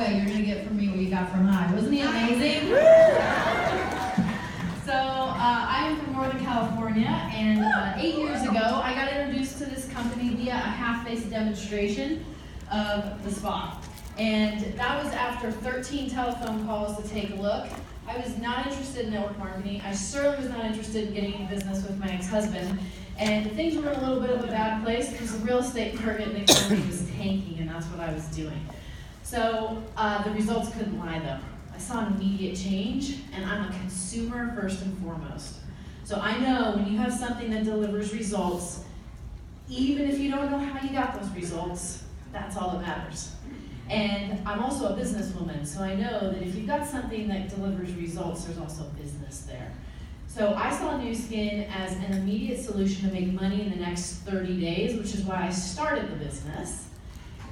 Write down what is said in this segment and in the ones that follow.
way, you're gonna get from me what you got from I. Wasn't he amazing? So, I am from Northern California, and 8 years ago, I got introduced to this company via a half-face demonstration of the spa. And that was after 13 telephone calls to take a look. I was not interested in network marketing. I certainly was not interested in getting in business with my ex-husband. And things were in a little bit of a bad place because the real estate market in the economy was tanking, and that's what I was doing. So the results couldn't lie, though. I saw an immediate change, and I'm a consumer first and foremost. So I know when you have something that delivers results, even if you don't know how you got those results, that's all that matters. And I'm also a businesswoman, so I know that if you've got something that delivers results, there's also business there. So I saw Nu Skin as an immediate solution to make money in the next 30 days, which is why I started the business.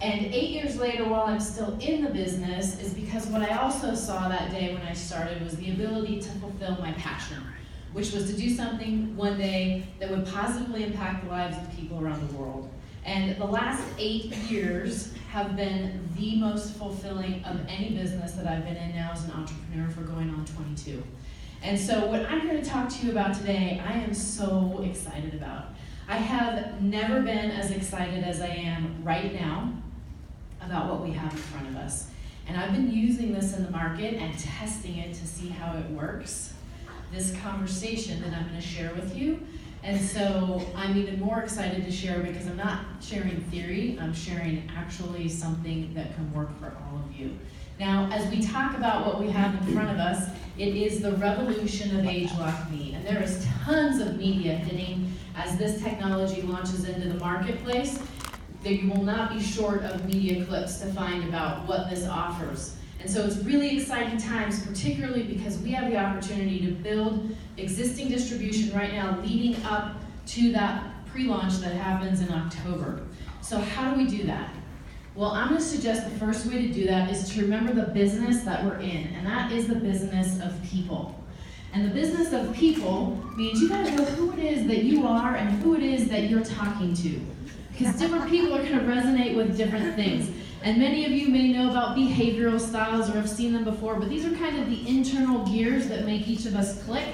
And 8 years later, while I'm still in the business, is because what I also saw that day when I started was the ability to fulfill my passion, which was to do something one day that would positively impact the lives of people around the world. And the last 8 years have been the most fulfilling of any business that I've been in now as an entrepreneur for going on 22. And so what I'm here to talk to you about today, I am so excited about. I have never been as excited as I am right now about what we have in front of us. And I've been using this in the market and testing it to see how it works. This conversation that I'm going to share with you. And so I'm even more excited to share because I'm not sharing theory, I'm sharing actually something that can work for all of you. Now, as we talk about what we have in front of us, it is the revolution of AgeLOC Me. And there is tons of media hitting as this technology launches into the marketplace. You will not be short of media clips to find about what this offers. And so it's really exciting times, particularly because we have the opportunity to build existing distribution right now leading up to that pre-launch that happens in October. So how do we do that? Well, I'm going to suggest the first way to do that is to remember the business that we're in, and that is the business of people. And the business of people means you got to know who it is that you are and who it is that you're talking to. Because different people are going to resonate with different things. And many of you may know about behavioral styles or have seen them before, but these are kind of the internal gears that make each of us click.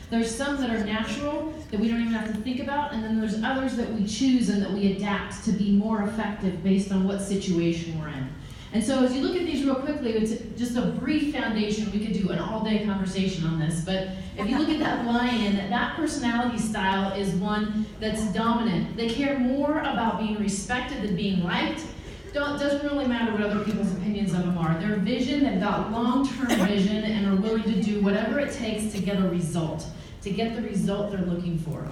There's some that are natural that we don't even have to think about, and then there's others that we choose and that we adapt to be more effective based on what situation we're in. And so as you look at these real quickly, it's just a brief foundation. We could do an all-day conversation on this, but if you look at that lion, that personality style is one that's dominant. They care more about being respected than being liked. Doesn't really matter what other people's opinions of them are. Their vision, they've got long-term vision and are willing to do whatever it takes to get a result, to get the result they're looking for.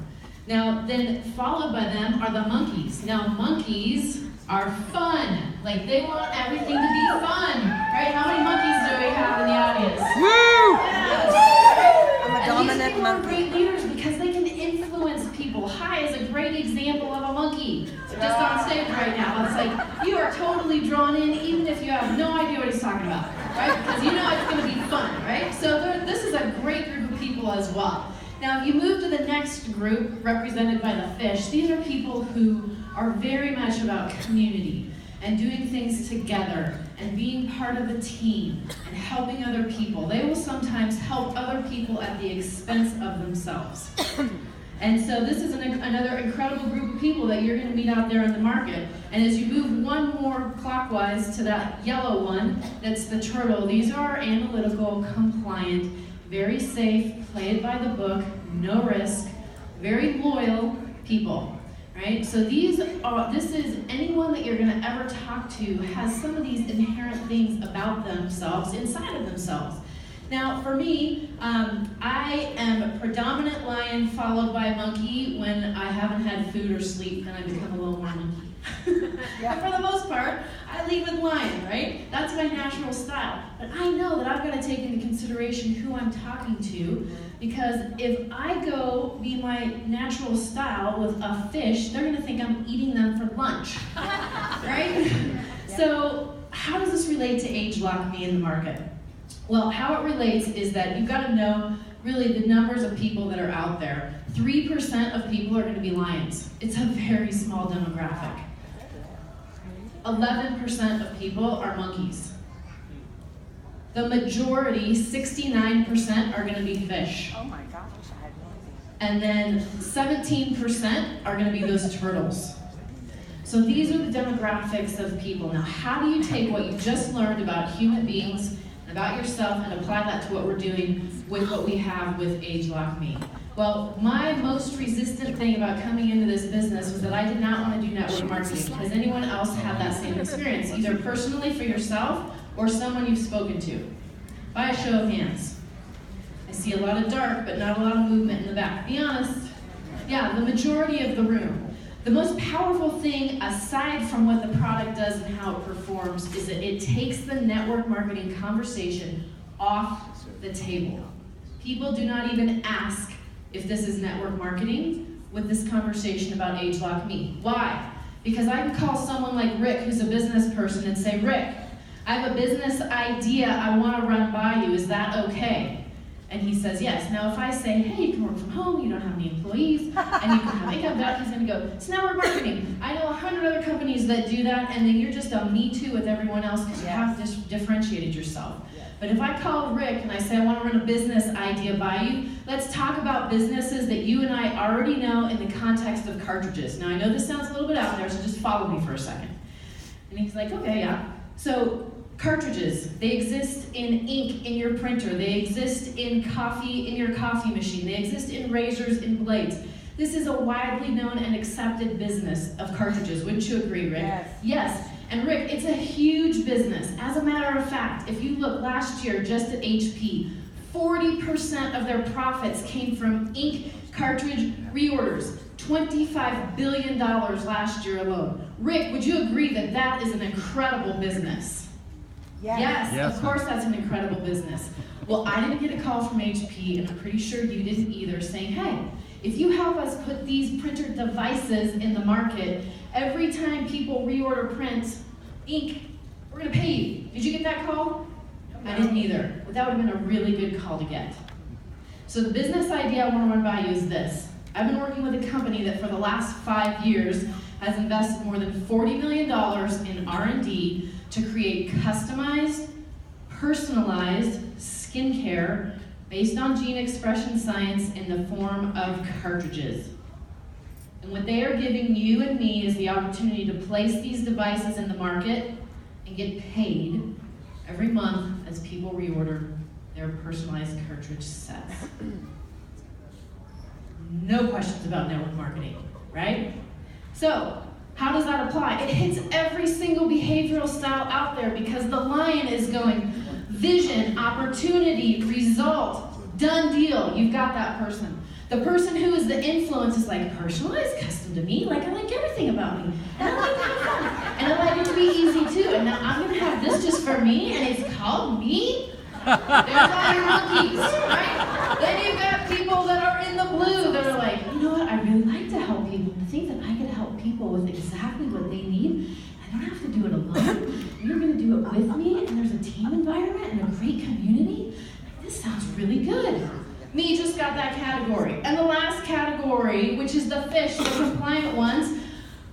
Now, then followed by them are the monkeys. Now, monkeys are fun. Like, they want everything to be fun, right? How many monkeys do we have in the audience? Woo! Yes. I'm a dominant people are monkey. great leaders because they can influence people. Hi is a great example of a monkey. Just on stage right now. It's like, you are totally drawn in even if you have no idea what he's talking about, right? Because you know it's going to be fun, right? So this is a great group of people as well. Now, if you move to the next group, represented by the fish, these are people who are very much about community and doing things together and being part of a team and helping other people. They will sometimes help other people at the expense of themselves. And so this is another incredible group of people that you're going to meet out there in the market. And as you move one more clockwise to that yellow one, that's the turtle. These are analytical, compliant, very safe, play it by the book, no risk, very loyal people. Right? So this is anyone that you're going to ever talk to has some of these inherent things about themselves, inside of themselves. Now, for me, I am a predominant lion followed by monkey. When I haven't had food or sleep, then I become a little more monkey. But for the most part, I lead with lion, right? That's my natural style. But I know that I've got to take into consideration who I'm talking to, because if I go be my natural style with a fish, they're going to think I'm eating them for lunch, right? So how does this relate to AgeLOC Me in the market? Well, how it relates is that you've got to know really the numbers of people that are out there. 3% of people are going to be lions. It's a very small demographic. 11% of people are monkeys. The majority, 69%, are gonna be fish. Oh my gosh, I had no idea. And then 17% are gonna be those turtles. So these are the demographics of people. Now, how do you take what you just learned about human beings, and about yourself, and apply that to what we're doing with what we have with AgeLOC Me? Well, my most resistant thing about coming into this business was that I did not want to do network marketing. Has anyone else had that same experience, either personally for yourself or someone you've spoken to? By a show of hands. I see a lot of dark, but not a lot of movement in the back. Be honest. Yeah, the majority of the room. The most powerful thing, aside from what the product does and how it performs, is that it takes the network marketing conversation off the table. People do not even ask if this is network marketing with this conversation about AgeLOC Me. Why? Because I can call someone like Rick, who's a business person, and say, Rick, I have a business idea I want to run by you. Is that okay? And he says yes. Now, if I say, hey, you can work from home, you don't have any employees, and you can have income, that he's going to go, it's network marketing. I know 100 other companies that do that, and then you're just a me too with everyone else because you have differentiated yourself. But if I call Rick and I say, I want to run a business idea by you, let's talk about businesses that you and I already know in the context of cartridges. Now, I know this sounds a little bit out there, so just follow me for a second. And he's like, okay, yeah. So, cartridges, they exist in ink in your printer. They exist in coffee in your coffee machine. They exist in razors, in blades. This is a widely known and accepted business of cartridges. Wouldn't you agree, Rick? Yes. Yes. And Rick, it's a huge business. As a matter of fact, if you look last year just at HP, 40% of their profits came from ink cartridge reorders. $25 billion last year alone. Rick, would you agree that that is an incredible business? Yes, of course that's an incredible business. Well, I didn't get a call from HP, and I'm pretty sure you didn't either, saying, hey, if you help us put these printer devices in the market, every time people reorder print, ink, we're gonna pay you. Did you get that call? I didn't either, but that would have been a really good call to get. So the business idea I wanna run by you is this. I've been working with a company that for the last 5 years has invested more than $40 million in R&D to create customized, personalized skincare based on gene expression science in the form of cartridges. And what they are giving you and me is the opportunity to place these devices in the market and get paid every month as people reorder their personalized cartridge sets. No questions about network marketing, right? So, how does that apply? It hits every single behavioral style out there because the lion is going vision, opportunity, result, done deal. You've got that person. The person who is the influence is like personalized, custom to me. Like I like everything about me. And I like to have fun. And I like it to be easy too. And now I'm going to have this just for me and it's called me. There's all your monkeys, right? Then you've got people that are in the blue that are like, you know what, I really like to help people. I think that I can help people with exactly what they need. I don't have to do it alone. You're going to do it with me, and there's a team environment and a great community. This sounds really good. Me just got that category. And the last category, which is the fish, the compliant ones,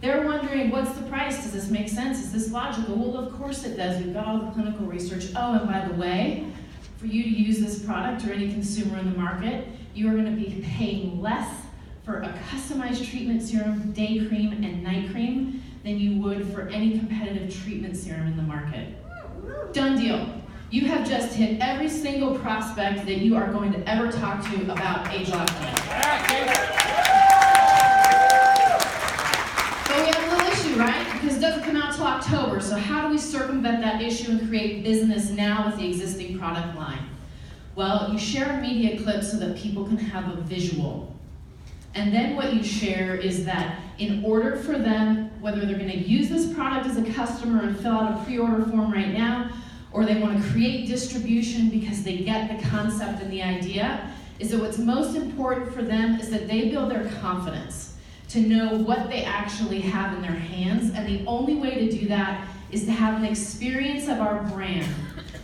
they're wondering, what's the price? Does this make sense? Is this logical? Well, of course it does. We've got all the clinical research. Oh, and by the way, for you to use this product or any consumer in the market, you are going to be paying less for a customized treatment serum, day cream, and night cream than you would for any competitive treatment serum in the market. Done deal. You have just hit every single prospect that you are going to ever talk to about AgeLOC Me. But we have a little issue, right? Because it doesn't come out till October, so how do we circumvent that issue and create business now with the existing product line? Well, you share a media clip so that people can have a visual. And then what you share is that in order for them, whether they're going to use this product as a customer and fill out a pre-order form right now, or they want to create distribution because they get the concept and the idea, is that what's most important for them is that they build their confidence to know what they actually have in their hands, and the only way to do that is to have an experience of our brand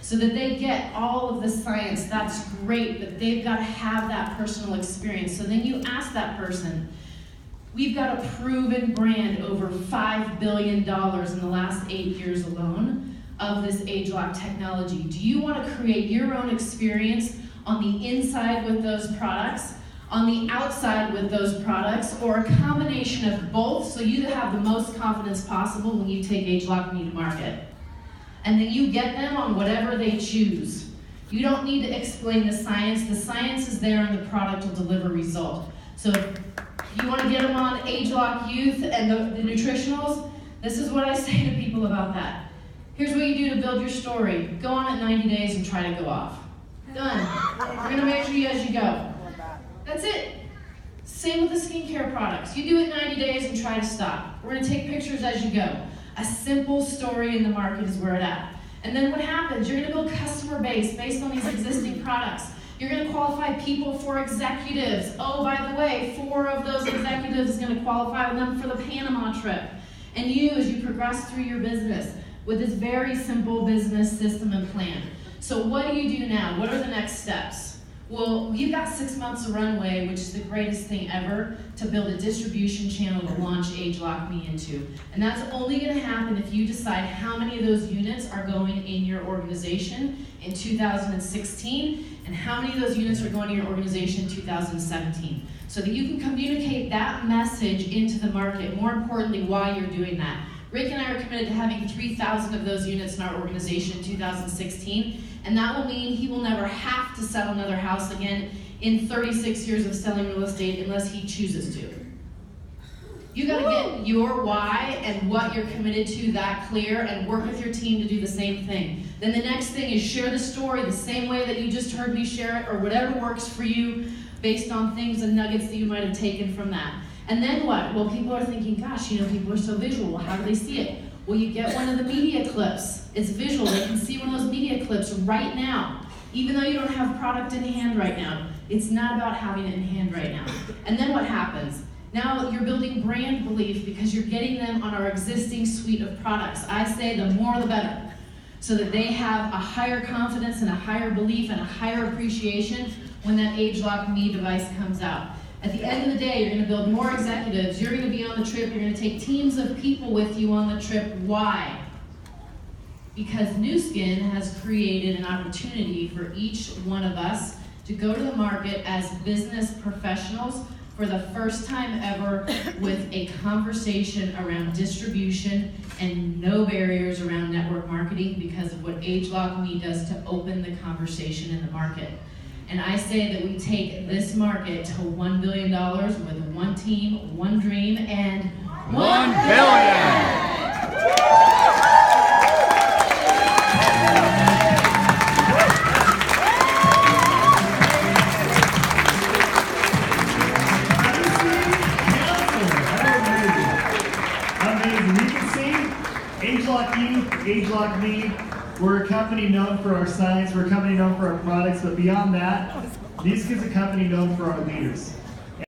so that they get all of the science. That's great, but they've got to have that personal experience. So then you ask that person, we've got a proven brand, over $5 billion in the last 8 years alone, of this AgeLOC technology? Do you want to create your own experience on the inside with those products, on the outside with those products, or a combination of both so you have the most confidence possible when you take AgeLOC ME to market? And then you get them on whatever they choose. You don't need to explain the science. The science is there and the product will deliver result. So if you want to get them on AgeLOC Youth and the nutritionals, this is what I say to people about that. Here's what you do to build your story. Go on at 90 days and try to go off. Done. We're going to measure you as you go. That's it. Same with the skincare products. You do it 90 days and try to stop. We're going to take pictures as you go. A simple story in the market is where it's at. And then what happens? You're going to build customer base based on these existing products. You're going to qualify people for executives. Oh, by the way, 4 of those executives is going to qualify them for the Panama trip. And you, as you progress through your business with this very simple business system and plan. So what do you do now? What are the next steps? Well, you've got 6 months of runway, which is the greatest thing ever, to build a distribution channel to launch AgeLOC ME into. And that's only going to happen if you decide how many of those units are going in your organization in 2016, and how many of those units are going to your organization in 2017. So that you can communicate that message into the market, more importantly, why you're doing that. Rick and I are committed to having 3,000 of those units in our organization in 2016, and that will mean he will never have to sell another house again in 36 years of selling real estate unless he chooses to. You gotta get your why and what you're committed to that clear and work with your team to do the same thing. Then the next thing is share the story the same way that you just heard me share it, or whatever works for you based on things and nuggets that you might have taken from that. And then what? Well, people are thinking, gosh, people are so visual. How do they see it? Well, you get one of the media clips. It's visual. They can see one of those media clips right now, even though you don't have product in hand right now. It's not about having it in hand right now. And then what happens? Now you're building brand belief because you're getting them on our existing suite of products. I say the more the better, so that they have a higher confidence and a higher belief and a higher appreciation when that AgeLOC ME device comes out. At the end of the day, you're going to build more executives, you're going to be on the trip, you're going to take teams of people with you on the trip. Why? Because Nu Skin has created an opportunity for each one of us to go to the market as business professionals for the first time ever with a conversation around distribution and no barriers around network marketing because of what AgeLOC ME does to open the conversation in the market. And I say that we take this market to $1 billion with one team, one dream, and $1 billion! Amazing. You can see AgeLOC You, AgeLOC ME. We're a company known for our science, we're a company known for our products, but beyond that, Nu Skin's a company known for our leaders.